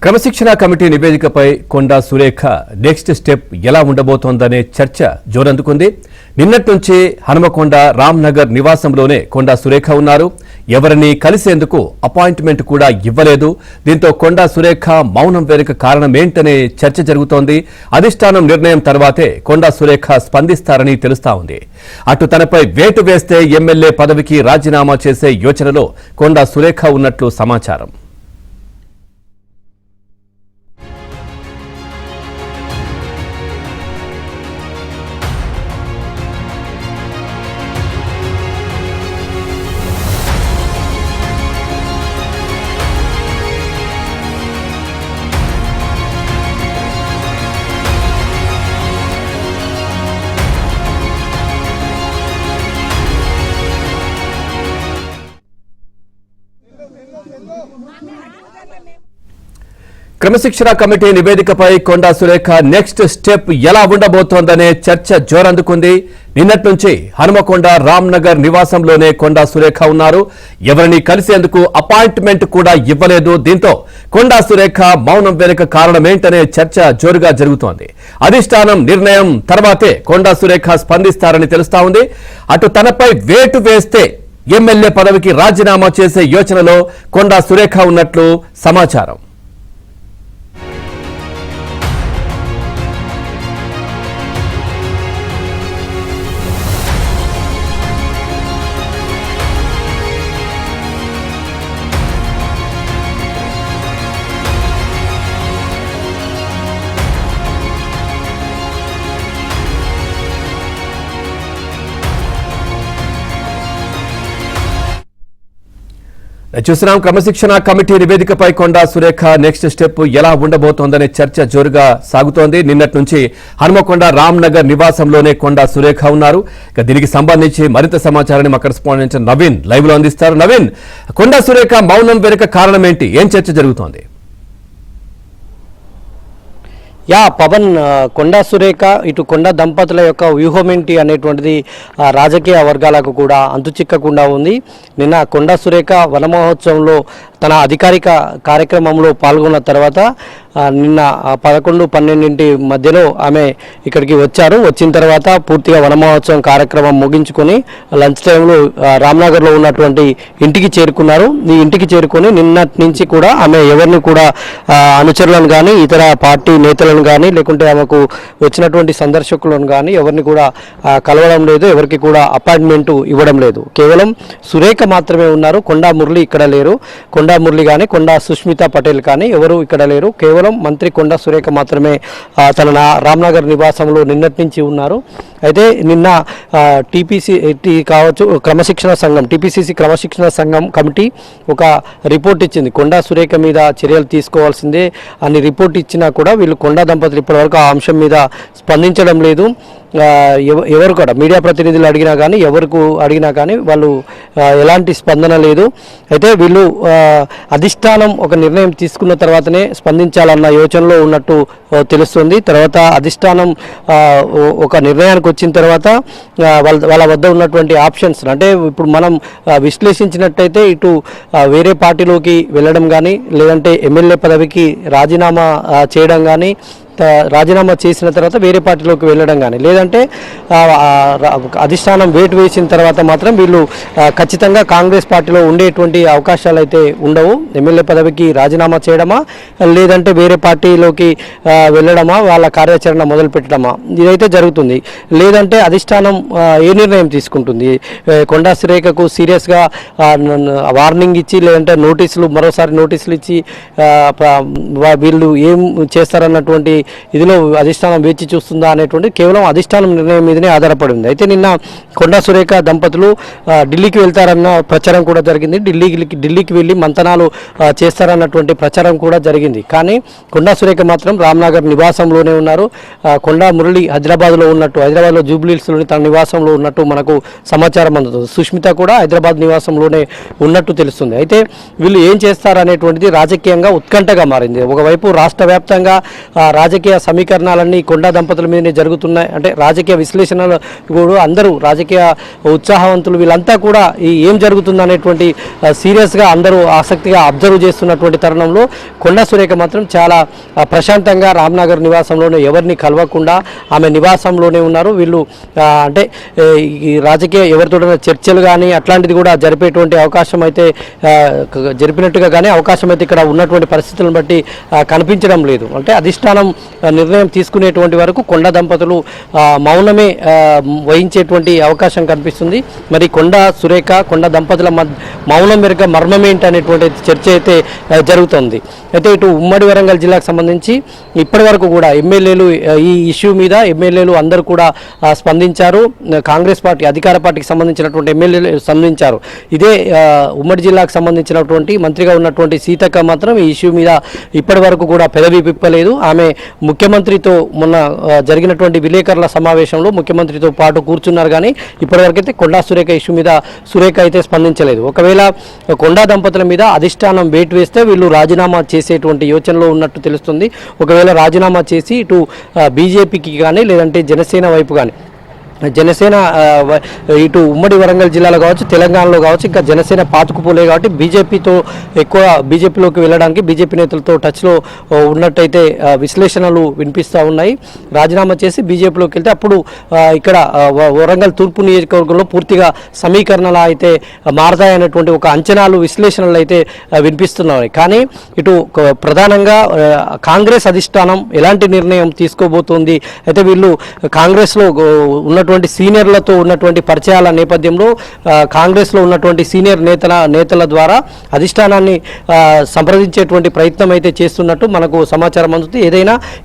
క్రమశిక్షణ committee నివేదికపై Konda Surekha next step ఎలా ఉండబోతోందనే చర్చ జోరందుకుంది. నిన్నటి నుంచి హనుమకొండ రామ్నగర్ నివాసంలోనే కొండా సురేఖ ఉన్నారు. ఎవరిని కలిసేందుకు అపాయింట్మెంట్ కూడా ఇవ్వలేదు. దీంతో కొండా సురేఖ మౌనం వెనుక కారణమేంటనే చర్చ జరుగుతోంది. అధిష్టానం నిర్ణయం తర్వాతే కొండా సురేఖ స్పందిస్తారని తెలుస్తా ఉంది. అటు తనపై వేటు వేస్తే ఎమ్మెల్యే పదవికి రాజీనామా చేసే యోచనలో కొండా సురేఖ ఉన్నట్లు సమాచారం. క్రమశిక్షణ committee నివేదికపై Konda Surekha next step ఎలా ఉండబోతోందనే చర్చ జోరందుకుంది. నిన్నటి నుంచి హనుమకొండ రామ్నగర్ నివాసంలోనే కొండా సురేఖ ఉన్నారు. ఎవరిని కలిసేందుకు అపాయింట్మెంట్ కూడా ఇవ్వలేదు. దీంతో కొండా సురేఖ మౌనం వెనుక కారణమేంటనే చర్చ జోరుగా జరుగుతోంది. అధిష్టానం నిర్ణయం తర్వాతే కొండా సురేఖ స్పందిస్తారని తెలుస్తా ఉంది. అటు తనపై వేటు వేస్తే ఎమ్మెల్యే పదవికి రాజీనామా చేసే యోచనలో కొండా సురేఖ ఉన్నట్లు సమాచారం. చూస్తున్నాం. క్రమశిక్షణ committee నివేదికపై Konda Surekha next step ఎలా ఉండబోతోందనే చర్చ జోరుగా సాగుతోంది. నిన్నటి నుంచి హనుమకొండ రామ్నగర్ నివాసంలోనే కొండా సురేఖ ఉన్నారు. దీనికి సంబంధించి మరింత సమాచారాన్ని మా కరెస్పాండెంట్ నవీన్ లైవ్ లో అందిస్తారు. నవీన్, కొండా సురేఖ మౌనం వెనుక కారణం ఏంటి? ఏం చర్చ జరుగుతోంది? పవన్, కొండా సురేఖ ఇటు కొండా దంపతుల యొక్క వ్యూహమేంటి అనేటువంటిది రాజకీయ వర్గాలకు కూడా అంతుచిక్కకుండా ఉంది. నిన్న కొండా సురేఖ వన మహోత్సవంలో తన అధికారిక కార్యక్రమంలో పాల్గొన్న తర్వాత నిన్న 11-12 మధ్యలో ఆమె ఇక్కడికి వచ్చారు. వచ్చిన తర్వాత పూర్తిగా వన మహోత్సవం కార్యక్రమం ముగించుకొని లంచ్ టైంలో రామ్నగర్లో ఉన్నటువంటి ఇంటికి చేరుకున్నారు. ఈ ఇంటికి చేరుకొని నిన్నటి నుంచి కూడా ఆమె ఎవరిని కూడా అనుచరులను కానీ ఇతర పార్టీ నేతలను కానీ లేకుంటే ఆమెకు వచ్చినటువంటి సందర్శకులను కానీ ఎవరిని కూడా కలవడం లేదు. ఎవరికి కూడా అపాయింట్మెంట్ ఇవ్వడం లేదు. కేవలం సురేఖ మాత్రమే ఉన్నారు. కొండా మురళి ఇక్కడ లేరు. కొండా మురళి కానీ కొండా సుష్మితా పటేల్ కానీ ఎవరు ఇక్కడ లేరు. కేవలం మంత్రి కొండా సురేఖ మాత్రమే తన రామ్నగర్ నివాసంలో నిన్నటి నుంచి ఉన్నారు. అయితే నిన్న టీపీసీ కావచ్చు క్రమశిక్షణ సంఘం టీపీసీసీ క్రమశిక్షణ సంఘం కమిటీ ఒక రిపోర్ట్ ఇచ్చింది. కొండా సురేఖ మీద చర్యలు తీసుకోవాల్సిందే అని రిపోర్ట్ ఇచ్చినా కూడా వీళ్ళు కొండా దంపతులు ఇప్పటివరకు ఆ అంశం మీద స్పందించడం లేదు. ఎవరు కూడా మీడియా ప్రతినిధులు అడిగినా కానీ ఎవరికి అడిగినా కానీ వాళ్ళు ఎలాంటి స్పందన లేదు. అయితే వీళ్ళు అధిష్టానం ఒక నిర్ణయం తీసుకున్న తర్వాతనే స్పందించాలన్న యోచనలో ఉన్నట్టు తెలుస్తుంది. తర్వాత అధిష్టానం ఒక నిర్ణయానికి వచ్చిన తర్వాత వాళ్ళ వద్ద ఉన్నటువంటి ఆప్షన్స్ అంటే ఇప్పుడు మనం విశ్లేషించినట్టయితే ఇటు వేరే పార్టీలోకి వెళ్ళడం కానీ లేదంటే ఎమ్మెల్యే పదవికి రాజీనామా చేయడం కానీ రాజీనామా చేసిన తర్వాత వేరే పార్టీలోకి వెళ్ళడం కానీ లేదంటే అధిష్టానం వేటు వేసిన తర్వాత మాత్రం వీళ్ళు ఖచ్చితంగా కాంగ్రెస్ పార్టీలో ఉండేటువంటి అవకాశాలు అయితే ఉండవు. ఎమ్మెల్యే పదవికి రాజీనామా చేయడమా లేదంటే వేరే పార్టీలోకి వెళ్ళడమా వాళ్ళ కార్యాచరణ మొదలు పెట్టడమా ఇదైతే జరుగుతుంది. లేదంటే అధిష్టానం ఏ నిర్ణయం తీసుకుంటుంది? కొండా సురేఖకు సీరియస్గా వార్నింగ్ ఇచ్చి లేదంటే మరోసారి నోటీసులు ఇచ్చి వీళ్ళు ఏం చేస్తారన్నటువంటి ఇదిలో అధిష్టానం వేచి చూస్తుందా అనేటువంటి కేవలం అధిష్టానం నిర్ణయం మీదనే ఆధారపడి ఉంది. అయితే నిన్న కొండా సురేఖ దంపతులు ఢిల్లీకి వెళ్తారన్న ప్రచారం కూడా జరిగింది. ఢిల్లీకి వెళ్ళి మంతనాలు చేస్తారన్నటువంటి ప్రచారం కూడా జరిగింది. కానీ కొండా సురేఖ మాత్రం రామ్నగర్ నివాసంలోనే ఉన్నారు. కొండా మురళి హైదరాబాద్లో జూబ్లీహిల్స్లోని తన నివాసంలో ఉన్నట్టు మనకు సమాచారం అందుతుంది. సుష్మిత కూడా హైదరాబాద్ నివాసంలోనే ఉన్నట్టు తెలుస్తుంది. అయితే వీళ్ళు ఏం చేస్తారనేటువంటిది రాజకీయంగా ఉత్కంఠగా మారింది. ఒకవైపు రాష్ట్ర వ్యాప్తంగా రాజకీయ రాజకీయ సమీకరణాలన్నీ కొండా దంపతుల మీదనే జరుగుతున్నాయి. అంటే రాజకీయ విశ్లేషణలు కూడా అందరూ రాజకీయ ఉత్సాహవంతులు వీళ్ళంతా కూడా ఏం జరుగుతుంది అనేటువంటి సీరియస్గా అందరూ ఆసక్తిగా అబ్జర్వ్ చేస్తున్నటువంటి తరుణంలో కొండా సురేఖ మాత్రం చాలా ప్రశాంతంగా రామ్నగర్ నివాసంలోనే ఎవరిని కలవకుండా ఆమె నివాసంలోనే ఉన్నారు. వీళ్ళు అంటే ఈ రాజకీయ ఎవరితోటైనా చర్చలు కానీ అట్లాంటిది కూడా జరిపేటువంటి అవకాశం అయితే జరిపినట్టుగా కానీ అవకాశం అయితే ఇక్కడ ఉన్నటువంటి పరిస్థితులను బట్టి కనిపించడం లేదు. అంటే అధిష్టానం నిర్ణయం తీసుకునేటువంటి వరకు కొండా దంపతులు మౌనమే వహించేటువంటి అవకాశం కనిపిస్తుంది. మరి కొండా సురేఖ కొండా దంపతుల మౌనం మేరకు మర్మం ఏంటి అనేటువంటి చర్చ అయితే జరుగుతుంది. అయితే ఇటు ఉమ్మడి వరంగల్ జిల్లాకు సంబంధించి ఇప్పటి వరకు కూడా ఎమ్మెల్యేలు ఈ ఇష్యూ మీద ఎమ్మెల్యేలు అందరూ కూడా స్పందించారు. కాంగ్రెస్ పార్టీ అధికార పార్టీకి సంబంధించినటువంటి ఎమ్మెల్యేలు స్పందించారు. ఇదే ఉమ్మడి జిల్లాకు సంబంధించినటువంటి మంత్రిగా ఉన్నటువంటి సీతక్క మాత్రం ఈ ఇష్యూ మీద ఇప్పటి వరకు కూడా పెదవి పిప్పలేదు. ఆమె ముఖ్యమంత్రితో మొన్న జరిగినటువంటి విలేకరుల సమావేశంలో ముఖ్యమంత్రితో పాటు కూర్చున్నారు. కానీ ఇప్పటివరకైతే కొండా సురేఖ ఇష్యూ మీద సురేఖ అయితే స్పందించలేదు. ఒకవేళ కొండా దంపతుల మీద అధిష్టానం వేటు వేస్తే వీళ్ళు రాజీనామా చేసేటువంటి యోచనలో ఉన్నట్టు తెలుస్తుంది. ఒకవేళ రాజీనామా చేసి ఇటు బీజేపీకి కానీ లేదంటే జనసేన వైపు కానీ జనసేన ఇటు ఉమ్మడి వరంగల్ జిల్లాలో కావచ్చు తెలంగాణలో కావచ్చు ఇంకా జనసేన పాతుకుపోలే కాబట్టి బీజేపీతో ఎక్కువ బీజేపీలోకి వెళ్ళడానికి బీజేపీ నేతలతో టచ్లో ఉన్నట్టయితే విశ్లేషణలు వినిపిస్తూ ఉన్నాయి. రాజీనామా చేసి బీజేపీలోకి వెళ్తే అప్పుడు ఇక్కడ వరంగల్ తూర్పు నియోజకవర్గంలో పూర్తిగా సమీకరణలు అయితే మారతాయనేటువంటి ఒక అంచనాలు విశ్లేషణలు అయితే వినిపిస్తున్నాయి. కానీ ఇటు ప్రధానంగా కాంగ్రెస్ అధిష్టానం ఎలాంటి నిర్ణయం తీసుకోబోతోంది అయితే వీళ్ళు కాంగ్రెస్లో ఉన్నటువంటి సీనియర్లతో ఉన్నటువంటి పరిచయాల నేపథ్యంలో కాంగ్రెస్లో ఉన్నటువంటి సీనియర్ నేతల ద్వారా అధిష్టానాన్ని సంప్రదించేటువంటి ప్రయత్నం అయితే చేస్తున్నట్టు మనకు సమాచారం అందుతుంది.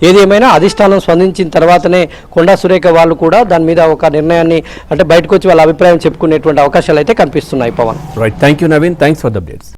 ఏదేమైనా అధిష్టానం స్పందించిన తర్వాతనే కొండా సురేఖ వాళ్ళు కూడా దాని మీద ఒక నిర్ణయాన్ని అంటే బయటకు వచ్చి వాళ్ళ అభిప్రాయం చెప్పుకునేటువంటి అవకాశాలు అయితే కనిపిస్తున్నాయి. Pavan right, thank you Naveen, thanks for the updates.